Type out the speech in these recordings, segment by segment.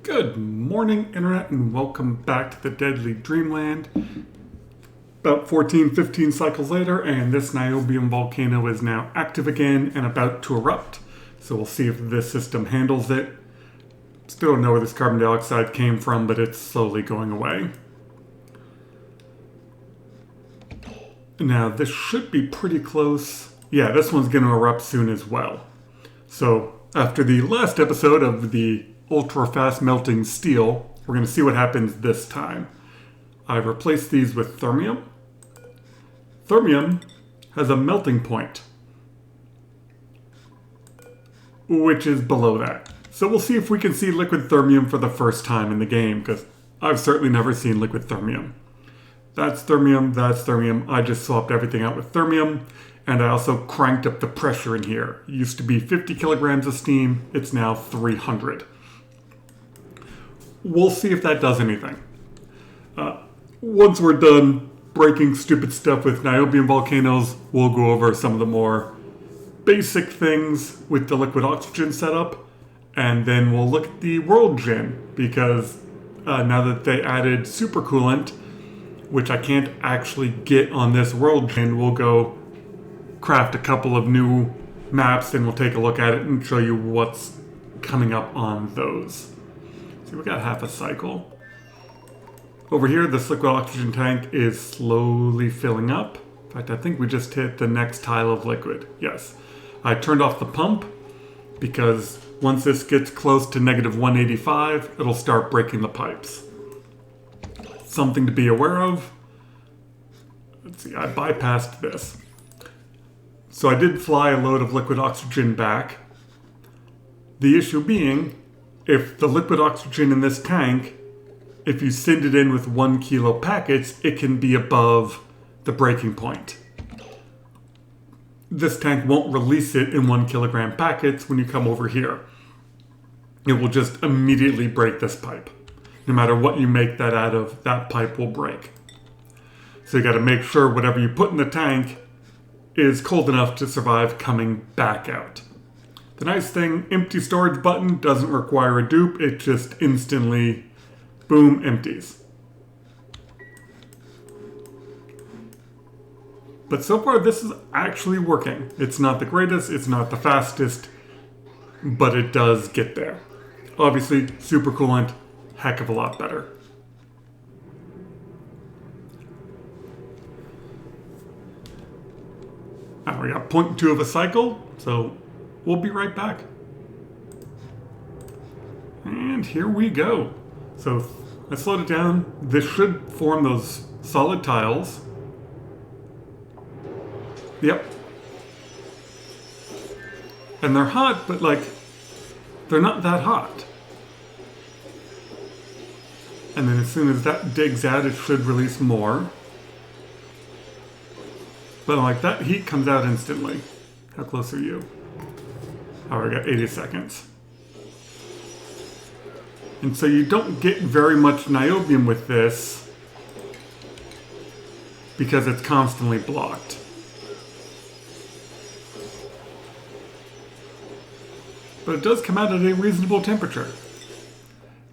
Good morning, Internet, and welcome back to the Deadly Dreamland. About 15 cycles later, and this Niobium volcano is now active again and about to erupt. So we'll see if this system handles it. Still don't know where this carbon dioxide came from, but it's slowly going away. Now, this should be pretty close. Yeah, this one's going to erupt soon as well. So, after the last episode of the ultra-fast melting steel, we're going to see what happens this time. I've replaced these with Thermium. Thermium has a melting point, which is below that. So we'll see if we can see liquid Thermium for the first time in the game, because I've certainly never seen liquid Thermium. That's Thermium, that's Thermium. I just swapped everything out with Thermium, and I also cranked up the pressure in here. It used to be 50 kilograms of steam, it's now 300. We'll see if that does anything. Once we're done breaking stupid stuff with Niobium volcanoes, we'll go over some of the more basic things with the liquid oxygen setup, and then we'll look at the world gen, because now that they added super coolant, which I can't actually get on this world gen, we'll go craft a couple of new maps and we'll take a look at it and show you what's coming up on those. See, we got half a cycle. Over here, this liquid oxygen tank is slowly filling up. In fact, I think we just hit the next tile of liquid. Yes. I turned off the pump because once this gets close to negative 185, it'll start breaking the pipes. Something to be aware of. Let's see, I bypassed this. So I did fly a load of liquid oxygen back. The issue being, if the liquid oxygen in this tank, if you send it in with 1 kilo packets, it can be above the breaking point. This tank won't release it in 1 kilogram packets when you come over here. It will just immediately break this pipe. No matter what you make that out of, that pipe will break. So you got to make sure whatever you put in the tank is cold enough to survive coming back out. The nice thing, empty storage button doesn't require a dupe. It just instantly, boom, empties. But so far this is actually working. It's not the greatest, it's not the fastest, but it does get there. Obviously, super coolant, heck of a lot better. Now we got 0.2 of a cycle, so we'll be right back. And here we go. So I slowed it down. This should form those solid tiles. Yep. And they're hot, but like, they're not that hot. And then as soon as that digs out, it should release more. But like, that heat comes out instantly. How close are you? Oh, we got 80 seconds. And so you don't get very much niobium with this because it's constantly blocked. But it does come out at a reasonable temperature.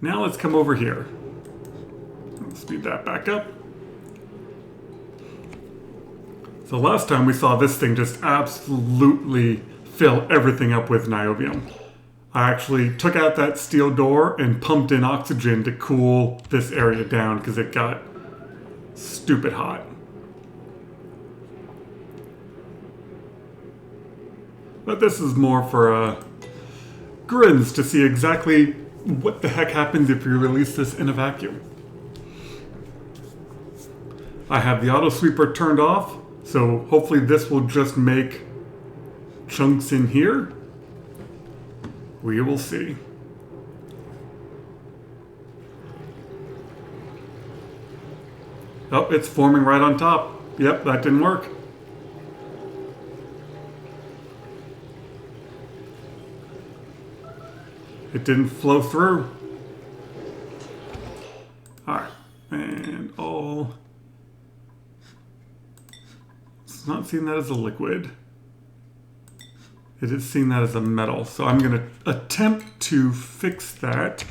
Now let's come over here. Speed that back up. So last time we saw this thing just absolutely fill everything up with niobium. I actually took out that steel door and pumped in oxygen to cool this area down because it got stupid hot. But this is more for grins to see exactly what the heck happens if you release this in a vacuum. I have the auto sweeper turned off, so hopefully this will just make chunks in here. We will see. Oh, it's forming right on top. Yep, that didn't work. It didn't flow through. Alright, and all. It's not seeing that as a liquid. It is seeing that as a metal. So I'm going to attempt to fix that.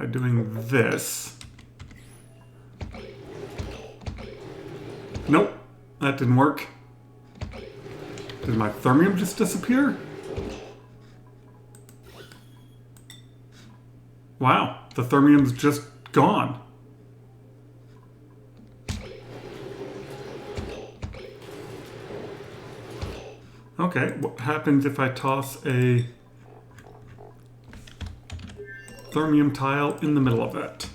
by doing this. Nope, that didn't work. Did my Thermium just disappear? Wow, the Thermium's just gone. Okay, what happens if I toss a Thermium tile in the middle of that?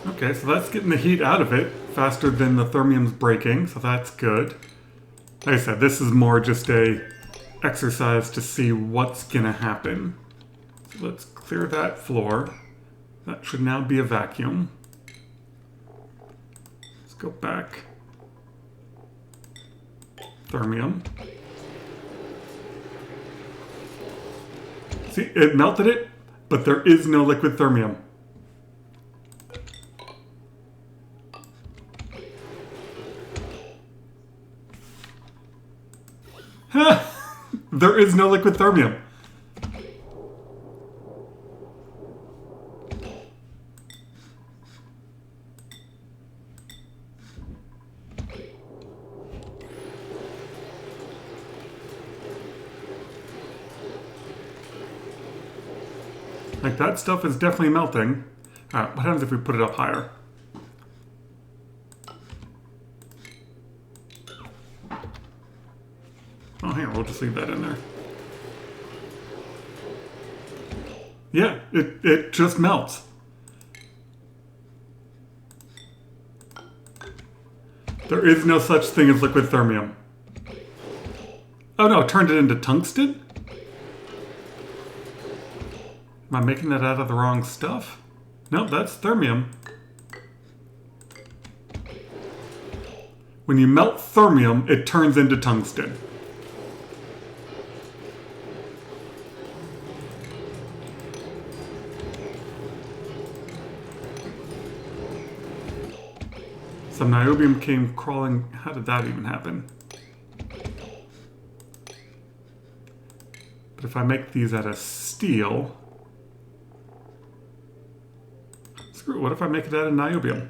Okay, so that's getting the heat out of it faster than the Thermium's breaking, so that's good. Like I said, this is more just a exercise to see what's gonna happen. So let's clear that floor. That should now be a vacuum. Let's go back. Thermium. See, it melted it, but there is no liquid Thermium. There is no liquid Thermium. Like, that stuff is definitely melting. Alright, what happens if we put it up higher? Oh, hang on, we'll just leave that in there. Yeah, it just melts. There is no such thing as liquid Thermium. Oh no, it turned it into tungsten? Am I making that out of the wrong stuff? No, that's Thermium. When you melt Thermium, it turns into tungsten. Some Niobium came crawling. How did that even happen? But if I make these out of steel... Screw it, what if I make it out of Niobium?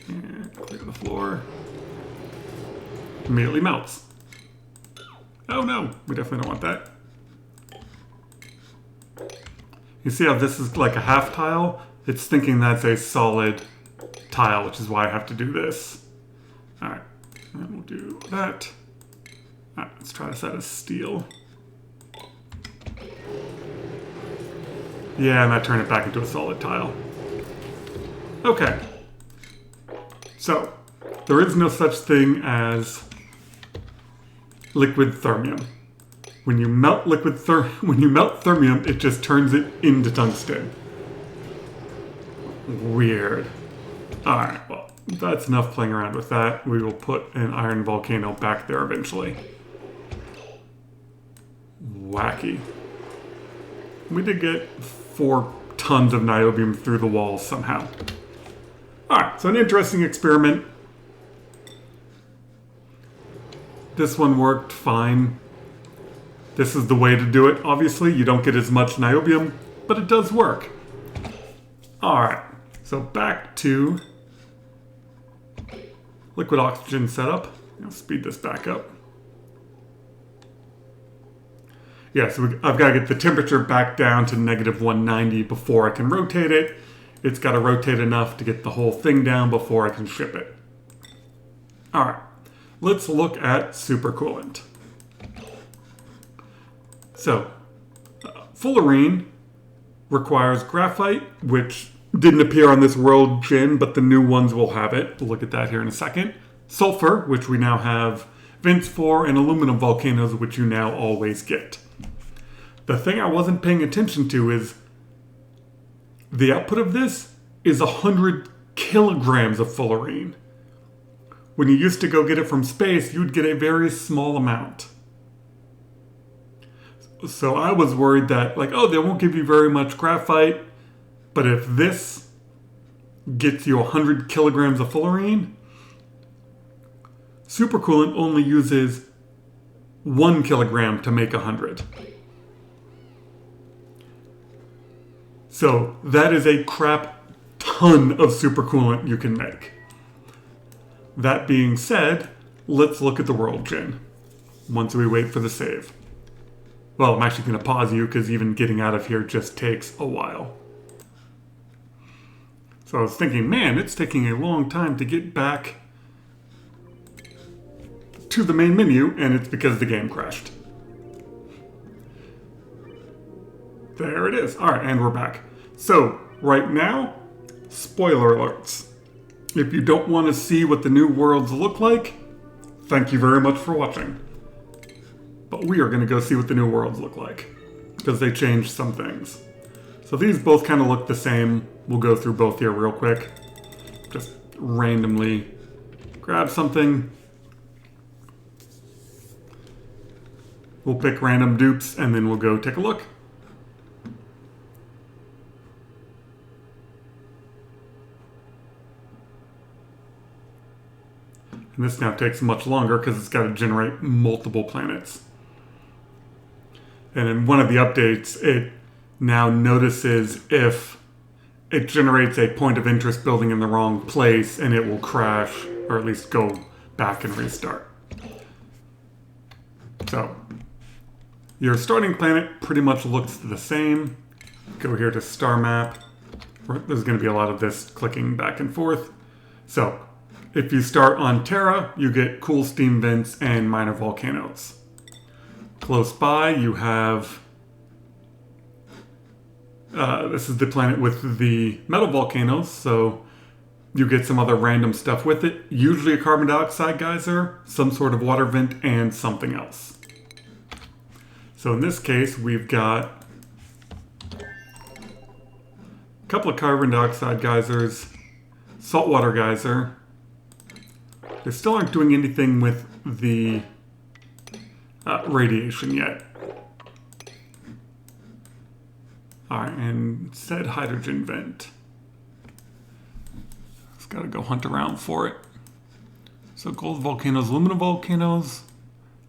And clear the floor. Immediately melts. Oh no, we definitely don't want that. You see how this is like a half tile? It's thinking that's a solid tile, which is why I have to do this. Alright, and we'll do that. Alright, let's try this out of steel. Yeah, and that turned it back into a solid tile. Okay. So, there is no such thing as liquid Thermium. When you melt Thermium, it just turns it into tungsten. Weird. Alright, well, that's enough playing around with that. We will put an iron volcano back there eventually. Wacky. We did get 4 tons of niobium through the walls somehow. Alright, so an interesting experiment. This one worked fine. This is the way to do it, obviously. You don't get as much niobium, but it does work. Alright, so back to liquid oxygen setup. I'll speed this back up. Yeah, so I've got to get the temperature back down to -190 before I can rotate it. It's got to rotate enough to get the whole thing down before I can ship it. Alright, let's look at supercoolant. So, fullerene requires graphite, which didn't appear on this world gen, but the new ones will have it. We'll look at that here in a second. Sulfur, which we now have vents for, and aluminum volcanoes, which you now always get. The thing I wasn't paying attention to is the output of this is 100 kilograms of fullerene. When you used to go get it from space, you'd get a very small amount. So I was worried that, like, oh, they won't give you very much graphite, but if this gets you 100 kilograms of fullerene, Supercoolant only uses 1 kilogram to make 100. So that is a crap ton of supercoolant you can make. That being said, let's look at the world gin once we wait for the save. Well, I'm actually going to pause you because even getting out of here just takes a while. So I was thinking, man, it's taking a long time to get back to the main menu, and it's because the game crashed. There it is. All right, and we're back. So right now, spoiler alerts. If you don't want to see what the new worlds look like, thank you very much for watching. But we are going to go see what the new worlds look like, because they changed some things. So these both kind of look the same. We'll go through both here real quick. Just randomly grab something. We'll pick random dupes, and then we'll go take a look. And this now takes much longer because it's got to generate multiple planets. And in one of the updates, it now notices if it generates a point of interest building in the wrong place, and it will crash, or at least go back and restart. So, your starting planet pretty much looks the same. Go here to star map. There's going to be a lot of this clicking back and forth. So, if you start on Terra, you get cool steam vents and minor volcanoes. Close by, you have... this is the planet with the metal volcanoes, so you get some other random stuff with it. Usually a carbon dioxide geyser, some sort of water vent, and something else. So in this case, we've got a couple of carbon dioxide geysers, saltwater geyser. They still aren't doing anything with the radiation yet. Alright, and said hydrogen vent. Just gotta go hunt around for it. So gold volcanoes, aluminum volcanoes.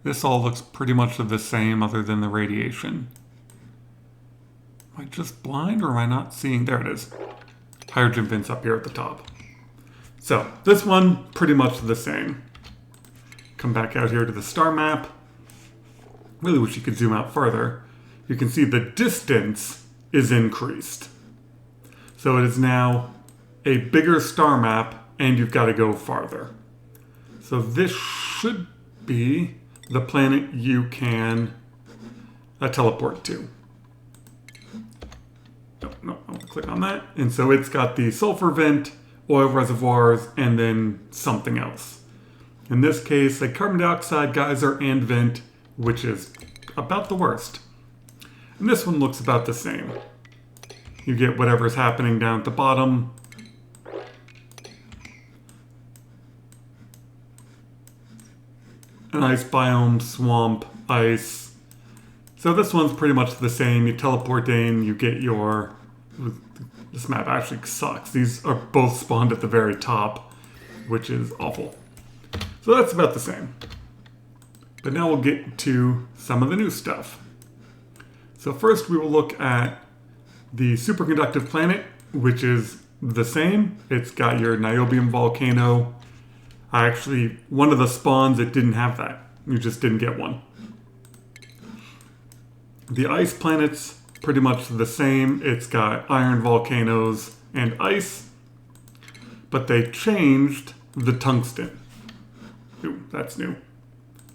This all looks pretty much the same other than the radiation. Am I just blind or am I not seeing? There it is. Hydrogen vents up here at the top. So this one, pretty much the same. Come back out here to the star map. Really wish you could zoom out further. You can see the distance is increased. So it is now a bigger star map and you've got to go farther. So this should be the planet you can teleport to. No, I want to click on that. And so it's got the sulfur vent, oil reservoirs, and then something else. In this case, a carbon dioxide geyser and vent, which is about the worst. And this one looks about the same. You get whatever's happening down at the bottom. An ice biome, swamp, ice. So this one's pretty much the same. You teleport in, you get your... This map actually sucks. These are both spawned at the very top, which is awful. So that's about the same. But now we'll get to some of the new stuff. So first we will look at the superconductive planet, which is the same. It's got your Niobium volcano. Actually, one of the spawns, it didn't have that. You just didn't get one. The ice planet's pretty much the same. It's got iron volcanoes and ice, but they changed the tungsten. Ooh, that's new.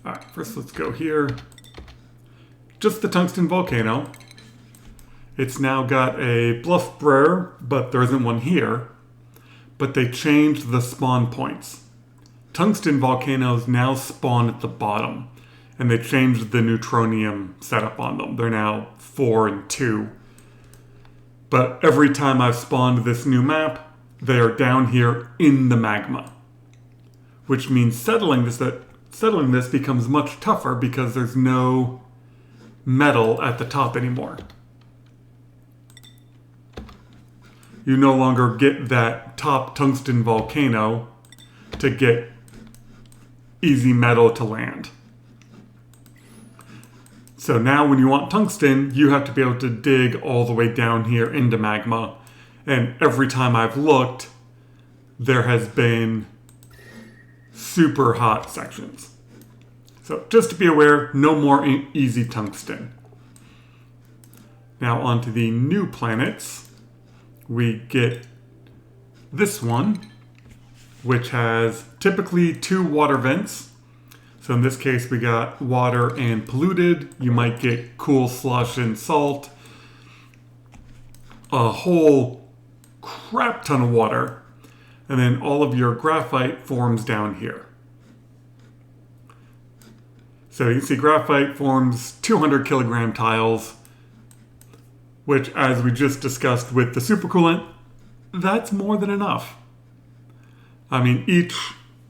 All right, first let's go here. Just the tungsten volcano. It's now got a bluff brer, but there isn't one here. But they changed the spawn points. Tungsten volcanoes now spawn at the bottom, and they changed the neutronium setup on them. They're now 4 and 2. But every time I've spawned this new map, they are down here in the magma. Which means settling this becomes much tougher because there's no metal at the top anymore. You no longer get that top tungsten volcano to get easy metal to land. So now when you want tungsten, you have to be able to dig all the way down here into magma. And every time I've looked, there has been super hot sections. So just to be aware, no more easy tungsten. Now onto the new planets. We get this one, which has typically 2 water vents. So in this case, we got water and polluted. You might get cool slush and salt. A whole crap ton of water. And then all of your graphite forms down here. So you can see graphite forms 200 kilogram tiles, which, as we just discussed with the supercoolant, that's more than enough. I mean, each,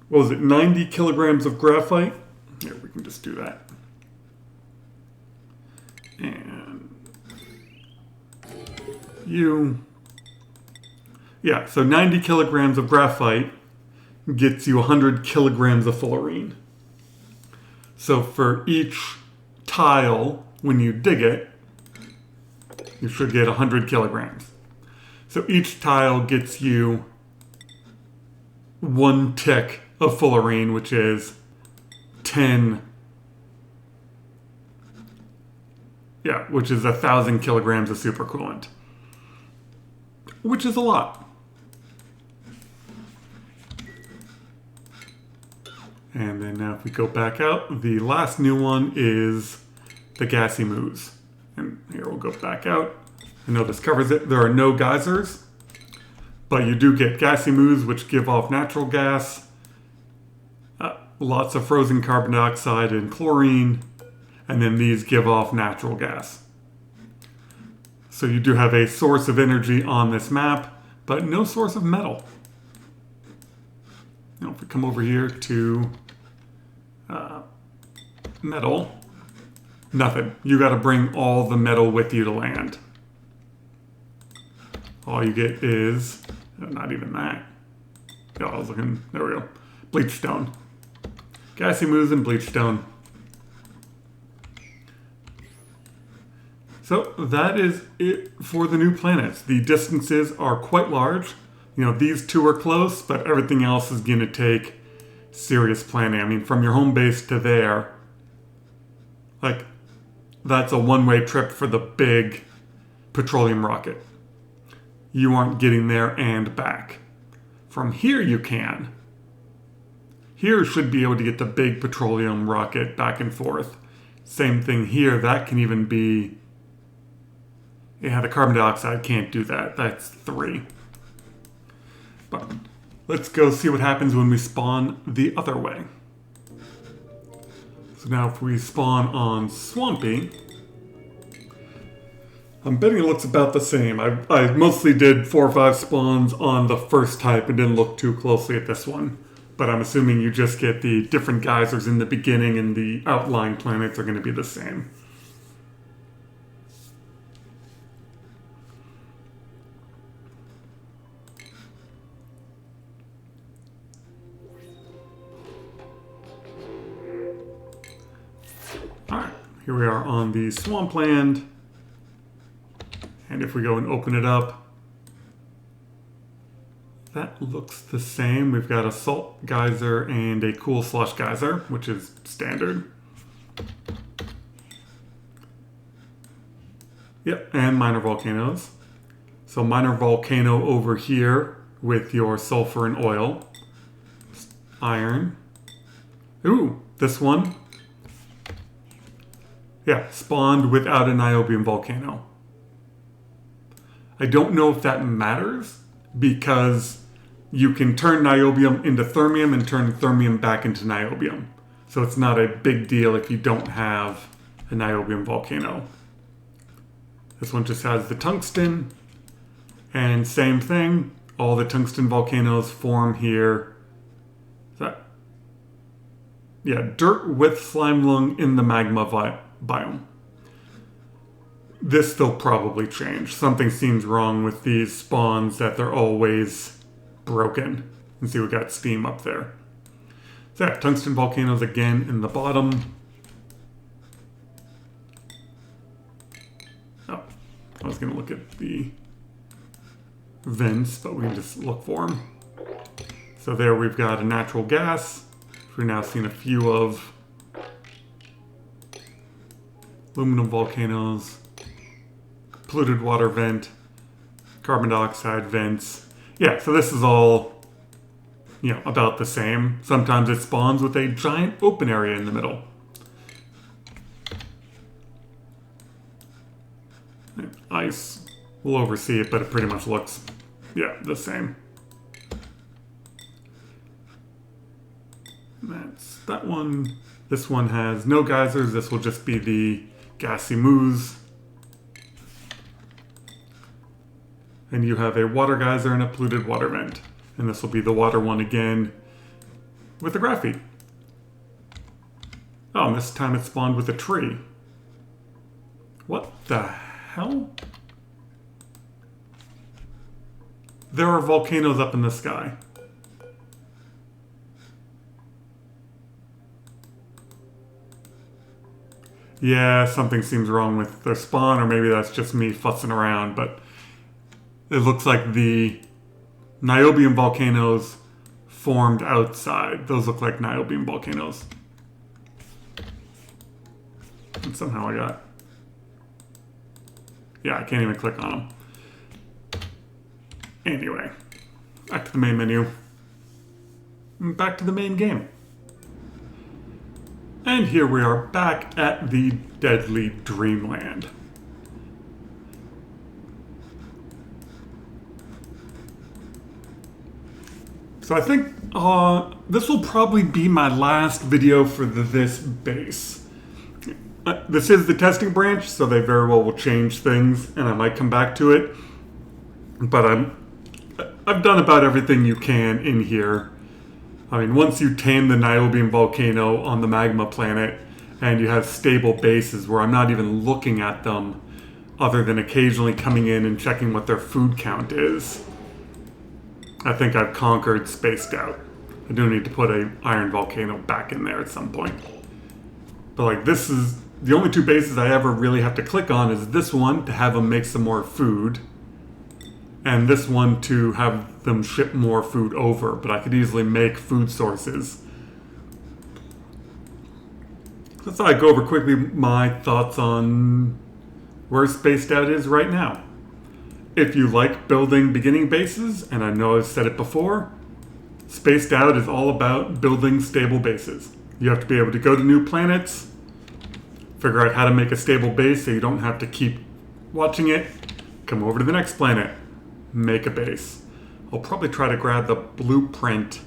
90 kilograms of graphite? Here, we can just do that. And yeah, so 90 kilograms of graphite gets you 100 kilograms of fullerene. So for each tile, when you dig it, you should get 100 kilograms. So each tile gets you 1 tick of fullerene, which is 10, which is 1,000 kilograms of supercoolant, which is a lot. And then now if we go back out, the last new one is the gassy moose. And here we'll go back out. I know this covers it. There are no geysers, but you do get gassy moose, which give off natural gas, lots of frozen carbon dioxide and chlorine, and then these give off natural gas. So you do have a source of energy on this map, but no source of metal. Now if we come over here to metal, nothing. You got to bring all the metal with you to land. All you get is, not even that. Yeah, I was looking, there we go. Bleach stone. Gassy moose and bleach stone. So that is it for the new planets. The distances are quite large. You know, these 2 are close, but everything else is going to take serious planning. I mean, from your home base to there, like, that's a one-way trip for the big petroleum rocket. You aren't getting there and back. From here you can. Here should be able to get the big petroleum rocket back and forth. Same thing here, that can even be... Yeah, the carbon dioxide can't do that. That's 3. But let's go see what happens when we spawn the other way. So now if we spawn on Swampy, I'm betting it looks about the same. I mostly did 4 or 5 spawns on the first type and didn't look too closely at this one. But I'm assuming you just get the different geysers in the beginning and the outlying planets are going to be the same. Alright, here we are on the swampland. And if we go and open it up, that looks the same. We've got a salt geyser and a cool slush geyser, which is standard. Yep, and minor volcanoes. So minor volcano over here with your sulfur and oil. Iron. Ooh, this one. Yeah, spawned without a niobium volcano. I don't know if that matters, because you can turn niobium into thermium and turn thermium back into niobium. So it's not a big deal if you don't have a niobium volcano. This one just has the tungsten, and same thing, all the tungsten volcanoes form here. Dirt with slime lung in the magma biome. This they'll probably change. Something seems wrong with these spawns that they're always broken. And see, we got steam up there. So yeah, tungsten volcanoes again in the bottom. Oh, I was going to look at the vents, but we can just look for them. So there we've got a natural gas, which we've now seen a few of. Aluminum volcanoes, polluted water vent, carbon dioxide vents. Yeah, so this is all, about the same. Sometimes it spawns with a giant open area in the middle. Ice, we'll oversee it, but it pretty much looks, the same. That's that one. This one has no geysers. This will just be the gassy moos. And you have a water geyser and a polluted water vent. And this will be the water one again with the graphite. Oh, and this time it spawned with a tree. What the hell? There are volcanoes up in the sky. Yeah, something seems wrong with their spawn, or maybe that's just me fussing around, but it looks like the Niobium volcanoes formed outside. Those look like Niobium volcanoes. And somehow I got... Yeah, I can't even click on them. Anyway, back to the main menu. Back to the main game. And here we are back at the Deadly Dreamland. So I think this will probably be my last video for this base. This is the testing branch, so they very well will change things, and I might come back to it. But I've done about everything you can in here. I mean, once you tame the Niobium volcano on the magma planet, and you have stable bases where I'm not even looking at them, other than occasionally coming in and checking what their food count is, I think I've conquered Spaced Out. I do need to put a iron volcano back in there at some point. But like, this is the only two bases I ever really have to click on is this one to have them make some more food, and this one to have them ship more food over, but I could easily make food sources. So I thought I'd go over quickly my thoughts on where Spaced Out is right now. If you like building beginning bases, and I know I've said it before, Spaced Out is all about building stable bases. You have to be able to go to new planets, figure out how to make a stable base so you don't have to keep watching it, come over to the next planet, make a base. I'll probably try to grab the blueprint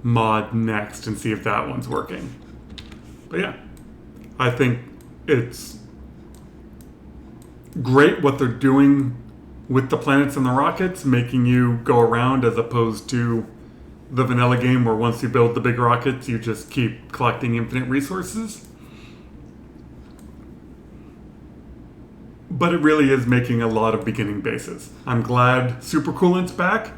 mod next and see if that one's working. But yeah, I think it's great what they're doing with the planets and the rockets, making you go around as opposed to the vanilla game where once you build the big rockets, you just keep collecting infinite resources. But it really is making a lot of beginning bases. I'm glad super coolant's back.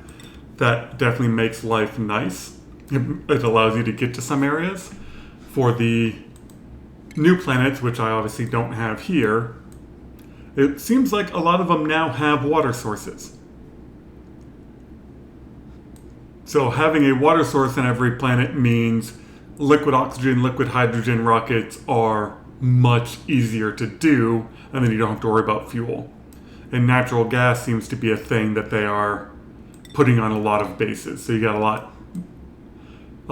That definitely makes life nice. It allows you to get to some areas. For the new planets, which I obviously don't have here, it seems like a lot of them now have water sources. So having a water source on every planet means liquid oxygen, liquid hydrogen rockets are much easier to do, and then you don't have to worry about fuel. And natural gas seems to be a thing that they are putting on a lot of bases. So you got a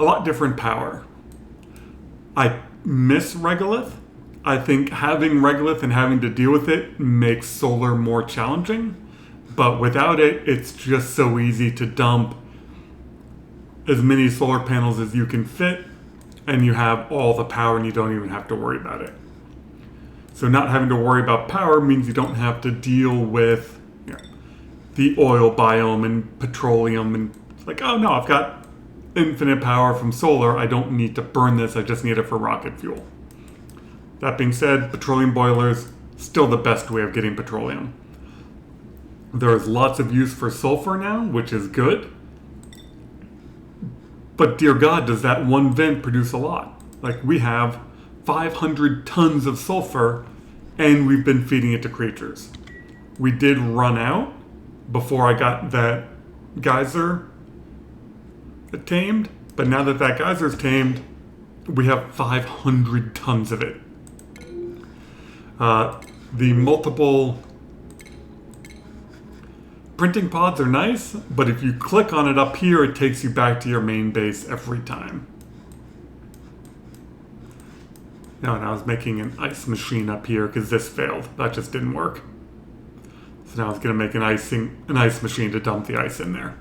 lot different power. I miss regolith. I think having regolith and having to deal with it makes solar more challenging. But without it, it's just so easy to dump as many solar panels as you can fit, and you have all the power and you don't even have to worry about it. So not having to worry about power means you don't have to deal with the oil biome and petroleum and like, oh no, I've got infinite power from solar. I don't need to burn this. I just need it for rocket fuel. That being said, petroleum boilers, still the best way of getting petroleum. There is lots of use for sulfur now, which is good. But dear God, does that one vent produce a lot? Like, we have 500 tons of sulfur, and we've been feeding it to creatures. We did run out before I got that geyser tamed, but now that that geyser's tamed, we have 500 tons of it. The multiple printing pods are nice, but if you click on it up here, it takes you back to your main base every time. No, and I was making an ice machine up here because this failed. That just didn't work. So now I was going to make an ice machine to dump the ice in there.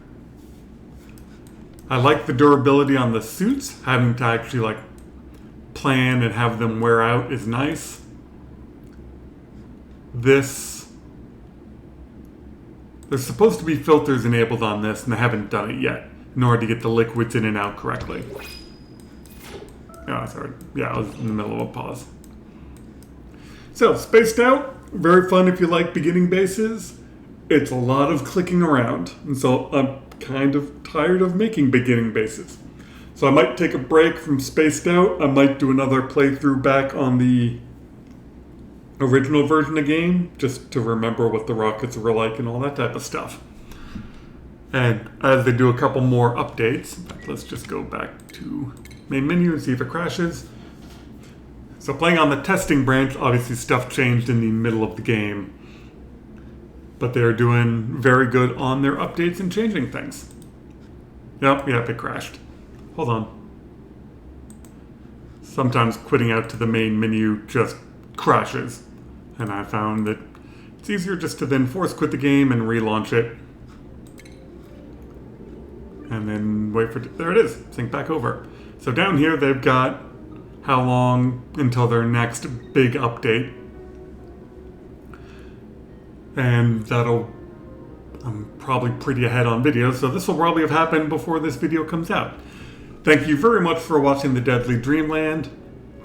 I like the durability on the suits. Having to actually like plan and have them wear out is nice. There's supposed to be filters enabled on this, and I haven't done it yet in order to get the liquids in and out correctly. Oh, sorry. Yeah, I was in the middle of a pause. So, spaced out, very fun if you like beginning bases. It's a lot of clicking around, and so I'm kind of tired of making beginning bases. So I might take a break from spaced out. I might do another playthrough back on the original version of the game, just to remember what the rockets were like and all that type of stuff. And as they do a couple more updates, in fact, let's just go back to main menu and see if it crashes. So playing on the testing branch, obviously stuff changed in the middle of the game, but they're doing very good on their updates and changing things. Yep, it crashed. Hold on. Sometimes quitting out to the main menu just crashes, and I found that it's easier just to then force quit the game and relaunch it, and then wait for there it is, sync back over. So down here they've got how long until their next big update, and I'm probably pretty ahead on videos, so this will probably have happened before this video comes out. Thank you very much for watching the Deadly Dreamland.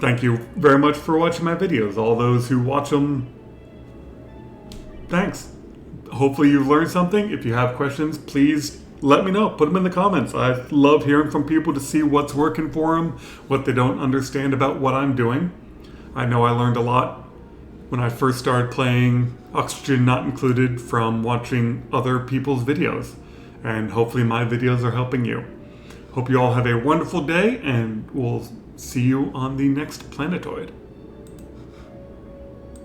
Thank you very much for watching my videos. All those who watch them, thanks. Hopefully you've learned something. If you have questions, please let me know. Put them in the comments. I love hearing from people to see what's working for them, what they don't understand about what I'm doing. I know I learned a lot when I first started playing Oxygen Not Included from watching other people's videos. And hopefully my videos are helping you. Hope you all have a wonderful day, and we'll see you on the next planetoid.